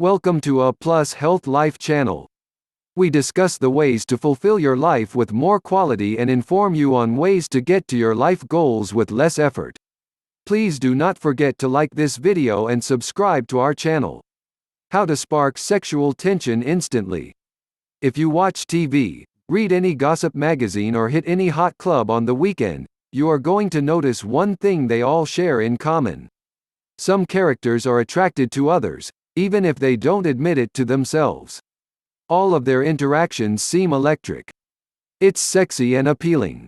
Welcome to A Plus Health Life channel. We discuss the ways to fulfill your life with more quality and inform you on ways to get to your life goals with less effort. Please do not forget to like this video and subscribe to our channel. How to spark sexual tension instantly. If you watch TV, read any gossip magazine or hit any hot club on the weekend, you are going to notice one thing they all share in common. Some characters are attracted to others, even if they don't admit it to themselves. All of their interactions seem electric. It's sexy and appealing.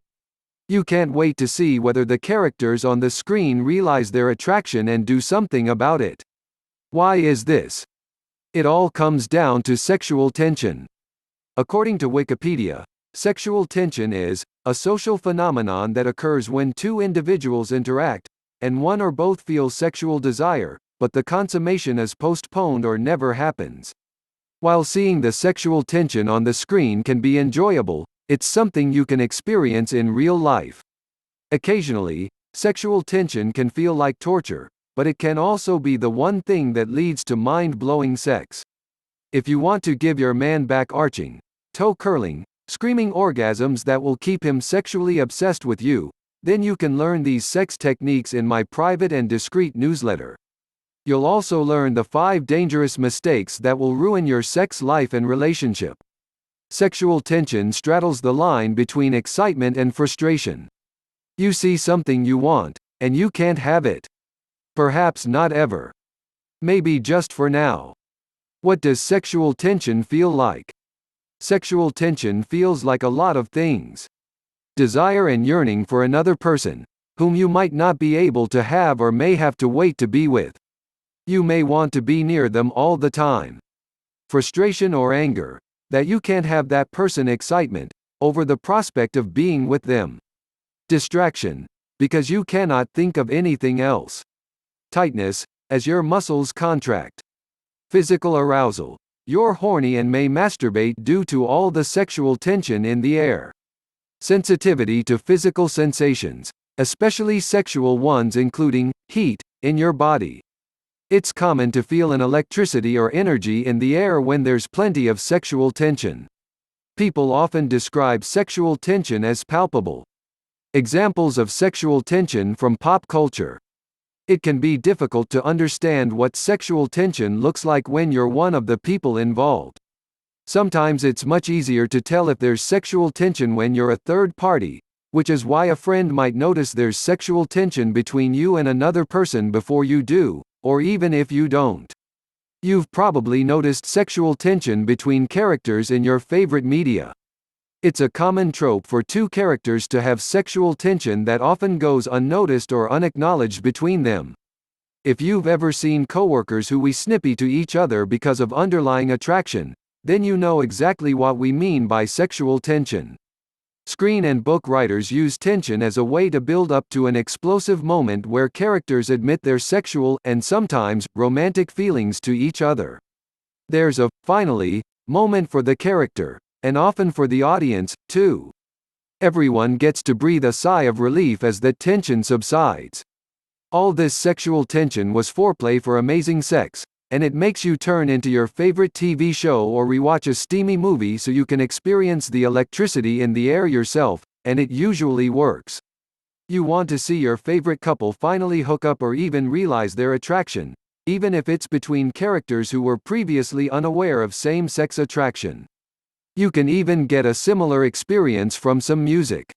You can't wait to see whether the characters on the screen realize their attraction and do something about it. Why is this? It all comes down to sexual tension. According to Wikipedia, sexual tension is a social phenomenon that occurs when two individuals interact, and one or both feels sexual desire, but the consummation is postponed or never happens. While seeing the sexual tension on the screen can be enjoyable, it's something you can experience in real life. Occasionally, sexual tension can feel like torture, but it can also be the one thing that leads to mind-blowing sex. If you want to give your man back arching, toe-curling, screaming orgasms that will keep him sexually obsessed with you, then you can learn these sex techniques in my private and discreet newsletter. You'll also learn the 5 dangerous mistakes that will ruin your sex life and relationship. Sexual tension straddles the line between excitement and frustration. You see something you want, and you can't have it. Perhaps not ever. Maybe just for now. What does sexual tension feel like? Sexual tension feels like a lot of things. Desire and yearning for another person, whom you might not be able to have or may have to wait to be with. You may want to be near them all the time. Frustration or anger, that you can't have that person. Excitement, over the prospect of being with them. Distraction, because you cannot think of anything else. Tightness, as your muscles contract. Physical arousal, you're horny and may masturbate due to all the sexual tension in the air. Sensitivity to physical sensations, especially sexual ones including heat in your body. It's common to feel an electricity or energy in the air when there's plenty of sexual tension. People often describe sexual tension as palpable. Examples of sexual tension from pop culture. It can be difficult to understand what sexual tension looks like when you're one of the people involved. Sometimes it's much easier to tell if there's sexual tension when you're a third party, which is why a friend might notice there's sexual tension between you and another person before you do, or even if you don't. You've probably noticed sexual tension between characters in your favorite media. It's a common trope for two characters to have sexual tension that often goes unnoticed or unacknowledged between them. If you've ever seen coworkers who are snippy to each other because of underlying attraction, then you know exactly what we mean by sexual tension. Screen and book writers use tension as a way to build up to an explosive moment where characters admit their sexual, and sometimes, romantic feelings to each other. There's a, finally, moment for the character, and often for the audience, too. Everyone gets to breathe a sigh of relief as the tension subsides. All this sexual tension was foreplay for amazing sex, and it makes you turn into your favorite TV show or rewatch a steamy movie so you can experience the electricity in the air yourself, and it usually works. You want to see your favorite couple finally hook up or even realize their attraction, even if it's between characters who were previously unaware of same-sex attraction. You can even get a similar experience from some music.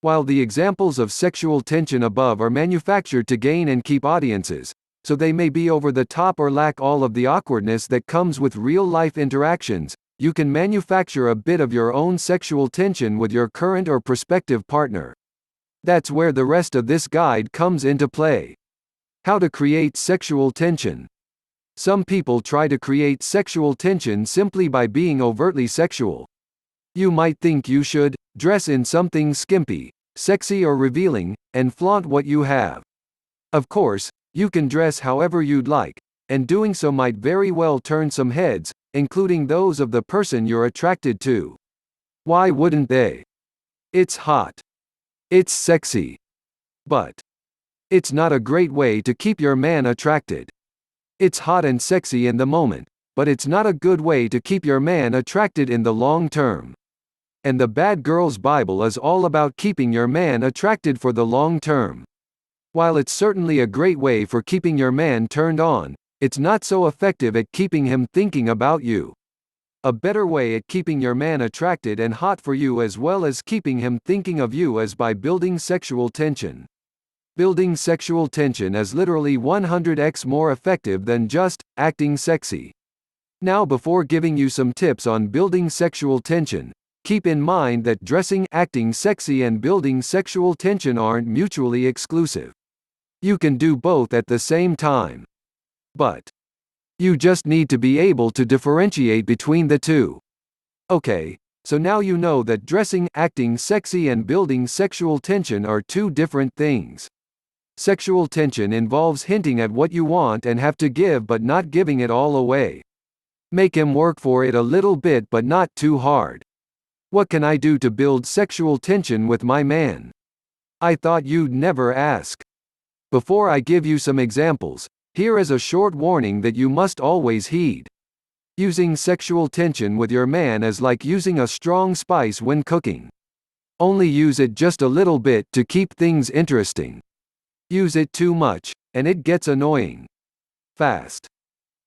While the examples of sexual tension above are manufactured to gain and keep audiences, so they may be over the top or lack all of the awkwardness that comes with real-life interactions, you can manufacture a bit of your own sexual tension with your current or prospective partner. That's where the rest of this guide comes into play. How to create sexual tension. Some people try to create sexual tension simply by being overtly sexual. You might think you should dress in something skimpy, sexy or revealing, and flaunt what you have. Of course, you can dress however you'd like, and doing so might very well turn some heads, including those of the person you're attracted to. Why wouldn't they? It's hot. It's sexy. But it's not a great way to keep your man attracted. It's hot and sexy in the moment, but it's not a good way to keep your man attracted in the long term. And the Bad Girls Bible is all about keeping your man attracted for the long term. While it's certainly a great way for keeping your man turned on, it's not so effective at keeping him thinking about you. A better way at keeping your man attracted and hot for you as well as keeping him thinking of you is by building sexual tension. Building sexual tension is literally 100x more effective than just acting sexy. Now, before giving you some tips on building sexual tension, keep in mind that dressing, acting sexy, and building sexual tension aren't mutually exclusive. You can do both at the same time. But you just need to be able to differentiate between the two. Okay, so now you know that dressing, acting sexy, and building sexual tension are two different things. Sexual tension involves hinting at what you want and have to give but not giving it all away. Make him work for it a little bit but not too hard. What can I do to build sexual tension with my man? I thought you'd never ask. Before I give you some examples, here is a short warning that you must always heed. Using sexual tension with your man is like using a strong spice when cooking. Only use it just a little bit to keep things interesting. Use it too much, and it gets annoying fast.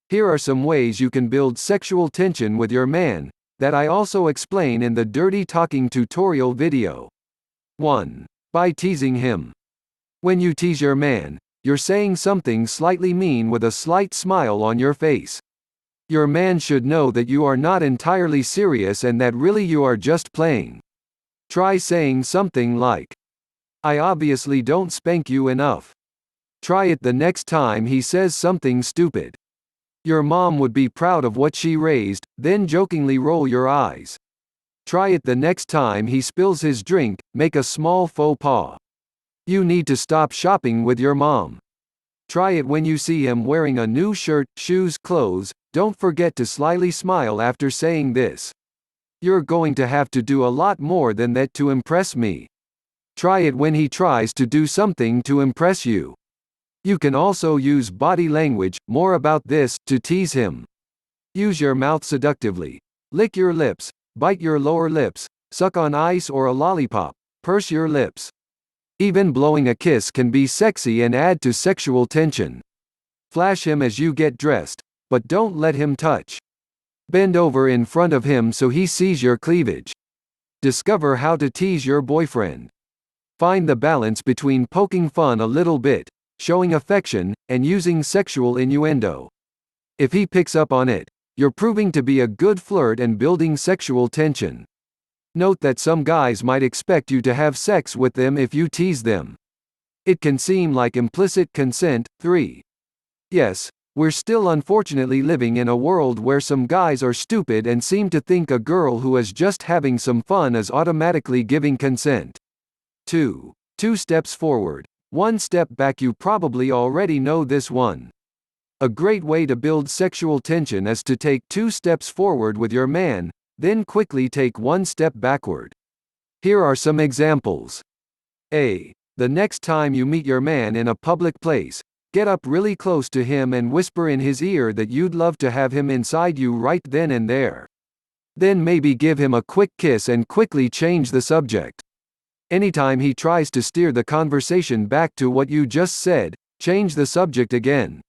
Here are some ways you can build sexual tension with your man, that I also explain in the Dirty Talking tutorial video. 1. By teasing him. When you tease your man, you're saying something slightly mean with a slight smile on your face. Your man should know that you are not entirely serious and that really you are just playing. Try saying something like, "I obviously don't spank you enough." Try it the next time he says something stupid. Your mom would be proud of what she raised, then jokingly roll your eyes. Try it the next time he spills his drink, make a small faux pas. You need to stop shopping with your mom. Try it when you see him wearing a new shirt, shoes, clothes. Don't forget to slyly smile after saying this. "You're going to have to do a lot more than that to impress me." Try it when he tries to do something to impress you. You can also use body language, more about this, to tease him. Use your mouth seductively. Lick your lips, bite your lower lips, suck on ice or a lollipop, purse your lips. Even blowing a kiss can be sexy and add to sexual tension. Flash him as you get dressed, but don't let him touch. Bend over in front of him so he sees your cleavage. Discover how to tease your boyfriend. Find the balance between poking fun a little bit, showing affection, and using sexual innuendo. If he picks up on it, you're proving to be a good flirt and building sexual tension. Note that some guys might expect you to have sex with them if you tease them. It can seem like implicit consent. 3. Yes, we're still unfortunately living in a world where some guys are stupid and seem to think a girl who is just having some fun is automatically giving consent. 2. 2 steps forward, 1 step back. You probably already know this one. A great way to build sexual tension is to take 2 steps forward with your man, then quickly take 1 step backward. Here are some examples. A. The next time you meet your man in a public place, get up really close to him and whisper in his ear that you'd love to have him inside you right then and there. Then maybe give him a quick kiss and quickly change the subject. Anytime he tries to steer the conversation back to what you just said, change the subject again.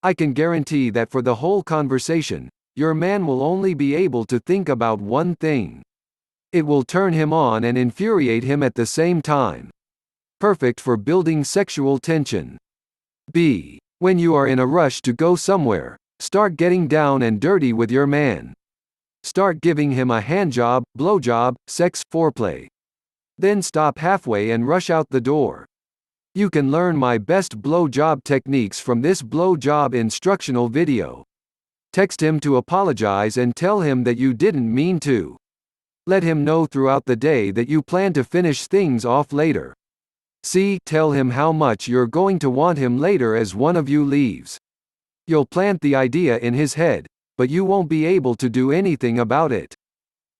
I can guarantee that for the whole conversation, your man will only be able to think about one thing. It will turn him on and infuriate him at the same time. Perfect for building sexual tension. B. When you are in a rush to go somewhere, start getting down and dirty with your man. Start giving him a handjob, blowjob, sex, foreplay. Then stop halfway and rush out the door. You can learn my best blowjob techniques from this blowjob instructional video. Text him to apologize and tell him that you didn't mean to. Let him know throughout the day that you plan to finish things off later. C. Tell him how much you're going to want him later as one of you leaves. You'll plant the idea in his head, but you won't be able to do anything about it.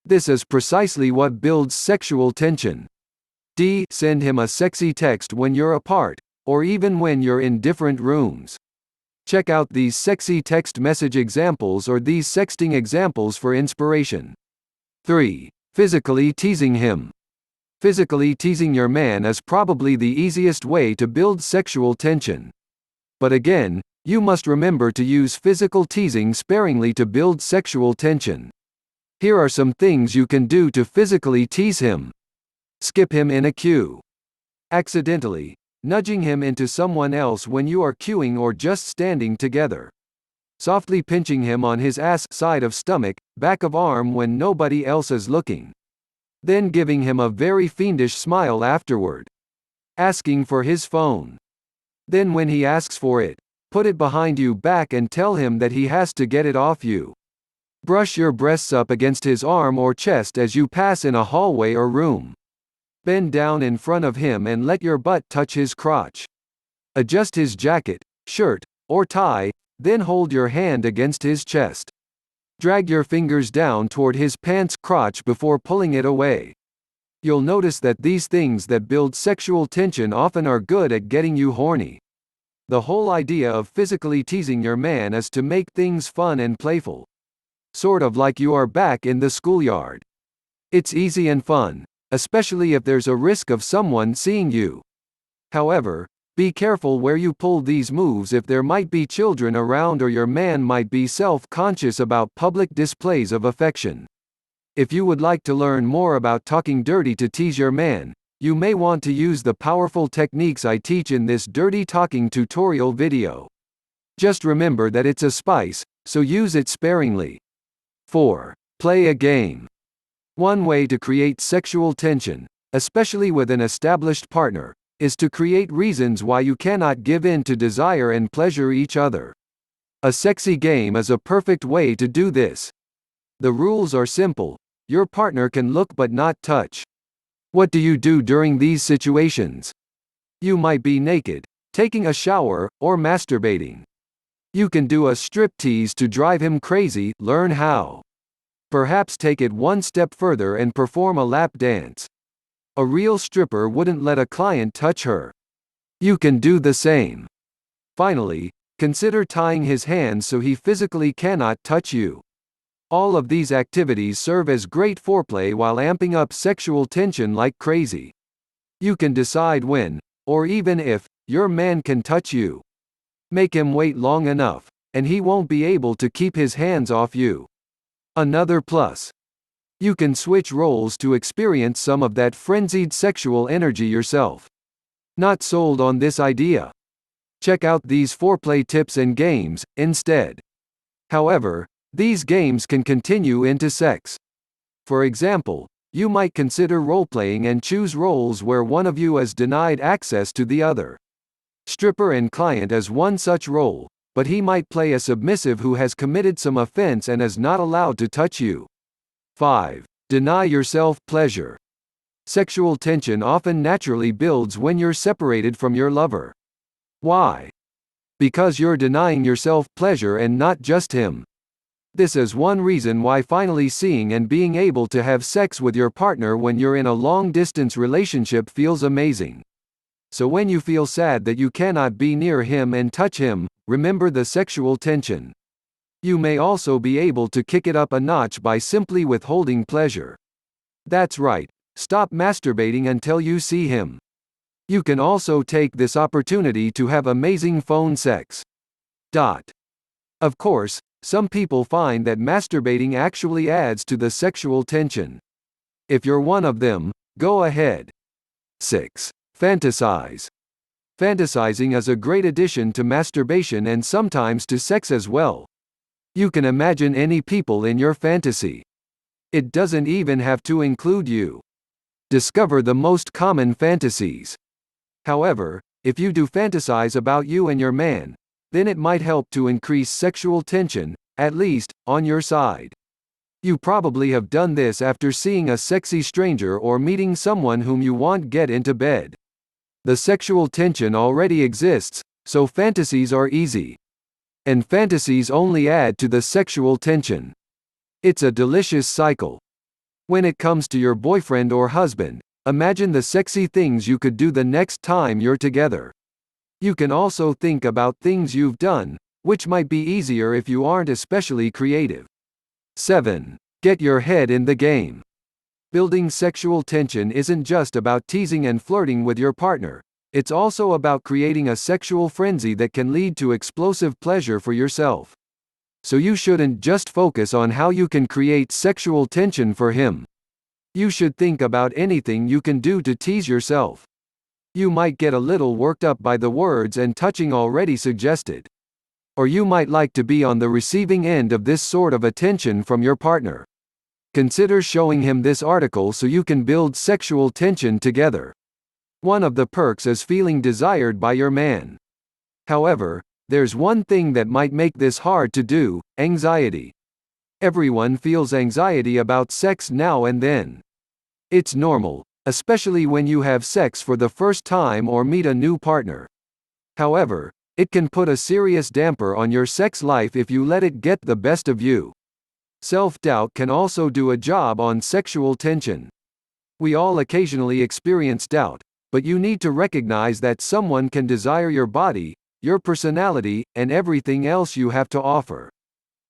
This is precisely what builds sexual tension. D. Send him a sexy text when you're apart, or even when you're in different rooms. Check out these sexy text message examples or these sexting examples for inspiration. 3. Physically teasing him. Physically teasing your man is probably the easiest way to build sexual tension. But again, you must remember to use physical teasing sparingly to build sexual tension. Here are some things you can do to physically tease him. Skip him in a queue. Accidentally nudging him into someone else when you are queuing or just standing together. Softly pinching him on his ass, side of stomach, back of arm when nobody else is looking. Then giving him a very fiendish smile afterward. Asking for his phone. Then when he asks for it, put it behind you back and tell him that he has to get it off you. Brush your breasts up against his arm or chest as you pass in a hallway or room. Bend down in front of him and let your butt touch his crotch. Adjust his jacket, shirt, or tie, then hold your hand against his chest. Drag your fingers down toward his pants crotch before pulling it away. You'll notice that these things that build sexual tension often are good at getting you horny. The whole idea of physically teasing your man is to make things fun and playful. Sort of like you are back in the schoolyard. It's easy and fun, especially if there's a risk of someone seeing you. However, be careful where you pull these moves if there might be children around or your man might be self-conscious about public displays of affection. If you would like to learn more about talking dirty to tease your man, you may want to use the powerful techniques I teach in this dirty talking tutorial video. Just remember that it's a spice, so use it sparingly. 4. Play a game. One way to create sexual tension, especially with an established partner, is to create reasons why you cannot give in to desire and pleasure each other. A sexy game is a perfect way to do this. The rules are simple. Your partner can look but not touch. What do you do during these situations? You might be naked, taking a shower, or masturbating. You can do a striptease to drive him crazy. Learn how. Perhaps take it one step further and perform a lap dance. A real stripper wouldn't let a client touch her. You can do the same. Finally, consider tying his hands so he physically cannot touch you. All of these activities serve as great foreplay while amping up sexual tension like crazy. You can decide when, or even if, your man can touch you. Make him wait long enough, and he won't be able to keep his hands off you. Another plus. You can switch roles to experience some of that frenzied sexual energy yourself. Not sold on this idea? Check out these foreplay tips and games, instead. However, these games can continue into sex. For example, you might consider role-playing and choose roles where one of you is denied access to the other. Stripper and client is one such role, but he might play a submissive who has committed some offense and is not allowed to touch you. 5. Deny yourself pleasure. Sexual tension often naturally builds when you're separated from your lover. Why? Because you're denying yourself pleasure and not just him. This is one reason why finally seeing and being able to have sex with your partner when you're in a long-distance relationship feels amazing. So when you feel sad that you cannot be near him and touch him, remember the sexual tension. You may also be able to kick it up a notch by simply withholding pleasure. That's right, stop masturbating until you see him. You can also take this opportunity to have amazing phone sex. Of course, some people find that masturbating actually adds to the sexual tension. If you're one of them, go ahead. 6. Fantasize. Fantasizing is a great addition to masturbation and sometimes to sex as well. You can imagine any people in your fantasy. It doesn't even have to include you. Discover the most common fantasies. However, if you do fantasize about you and your man, then it might help to increase sexual tension, at least, on your side. You probably have done this after seeing a sexy stranger or meeting someone whom you want get into bed. The sexual tension already exists, so fantasies are easy. And fantasies only add to the sexual tension. It's a delicious cycle. When it comes to your boyfriend or husband, imagine the sexy things you could do the next time you're together. You can also think about things you've done, which might be easier if you aren't especially creative. 7. Get your head in the game. Building sexual tension isn't just about teasing and flirting with your partner. It's also about creating a sexual frenzy that can lead to explosive pleasure for yourself. So you shouldn't just focus on how you can create sexual tension for him. You should think about anything you can do to tease yourself. You might get a little worked up by the words and touching already suggested. Or you might like to be on the receiving end of this sort of attention from your partner. Consider showing him this article so you can build sexual tension together. One of the perks is feeling desired by your man. However, there's one thing that might make this hard to do: anxiety. Everyone feels anxiety about sex now and then. It's normal, especially when you have sex for the first time or meet a new partner. However, it can put a serious damper on your sex life if you let it get the best of you. Self-doubt can also do a job on sexual tension. We all occasionally experience doubt, but you need to recognize that someone can desire your body, your personality, and everything else you have to offer.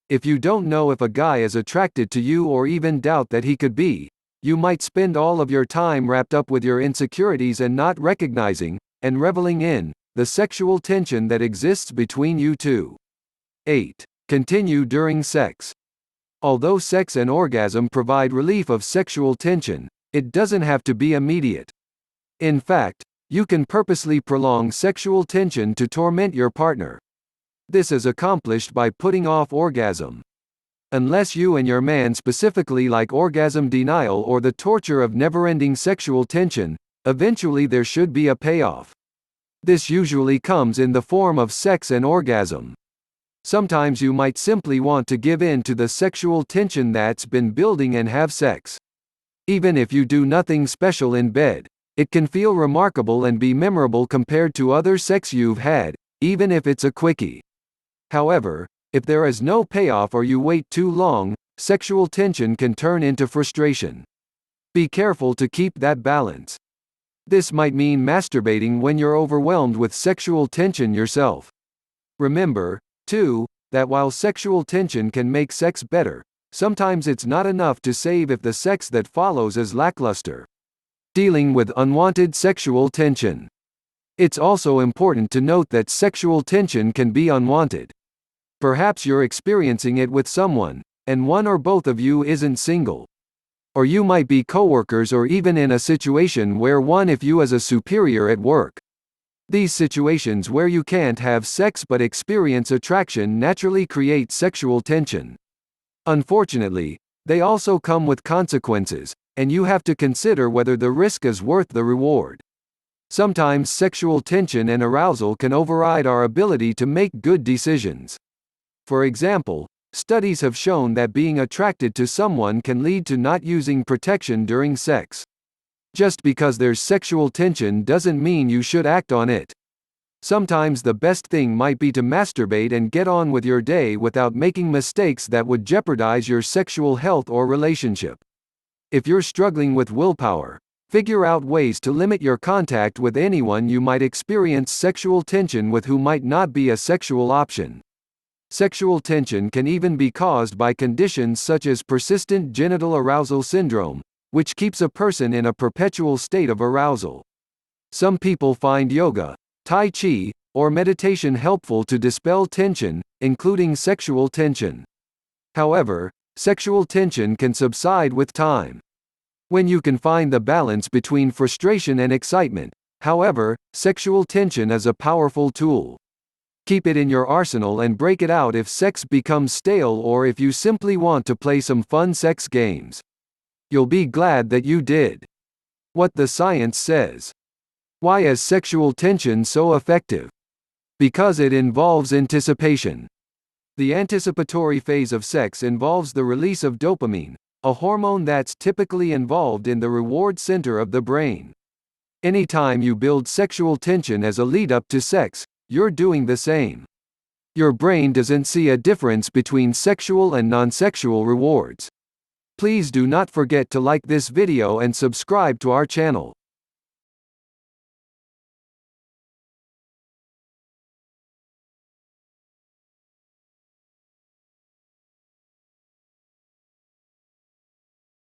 If you don't know if a guy is attracted to you or even doubt that he could be, you might spend all of your time wrapped up with your insecurities and not recognizing, and reveling in, the sexual tension that exists between you two. 8. Continue during sex. Although sex and orgasm provide relief of sexual tension, it doesn't have to be immediate. In fact, you can purposely prolong sexual tension to torment your partner. This is accomplished by putting off orgasm. Unless you and your man specifically like orgasm denial or the torture of never-ending sexual tension, eventually there should be a payoff. This usually comes in the form of sex and orgasm. Sometimes you might simply want to give in to the sexual tension that's been building and have sex. Even if you do nothing special in bed, it can feel remarkable and be memorable compared to other sex you've had, even if it's a quickie. However, if there is no payoff or you wait too long, sexual tension can turn into frustration. Be careful to keep that balance. This might mean masturbating when you're overwhelmed with sexual tension yourself. Remember, too, that while sexual tension can make sex better, sometimes it's not enough to save if the sex that follows is lackluster. Dealing with unwanted sexual tension. It's also important to note that sexual tension can be unwanted. Perhaps you're experiencing it with someone, and one or both of you isn't single. Or you might be coworkers or even in a situation where one of you is a superior at work. These situations where you can't have sex but experience attraction naturally create sexual tension. Unfortunately, they also come with consequences, and you have to consider whether the risk is worth the reward. Sometimes sexual tension and arousal can override our ability to make good decisions. For example, studies have shown that being attracted to someone can lead to not using protection during sex. Just because there's sexual tension doesn't mean you should act on it. Sometimes the best thing might be to masturbate and get on with your day without making mistakes that would jeopardize your sexual health or relationship. If you're struggling with willpower, figure out ways to limit your contact with anyone you might experience sexual tension with who might not be a sexual option. Sexual tension can even be caused by conditions such as persistent genital arousal syndrome, which keeps a person in a perpetual state of arousal. Some people find yoga, tai chi, or meditation helpful to dispel tension, including sexual tension. However, sexual tension can subside with time. When you can find the balance between frustration and excitement, however, sexual tension is a powerful tool. Keep it in your arsenal and break it out if sex becomes stale or if you simply want to play some fun sex games. You'll be glad that you did. What the science says. Why is sexual tension so effective? Because it involves anticipation. The anticipatory phase of sex involves the release of dopamine, a hormone that's typically involved in the reward center of the brain. Anytime you build sexual tension as a lead-up to sex, you're doing the same. Your brain doesn't see a difference between sexual and non-sexual rewards. Please do not forget to like this video and subscribe to our channel.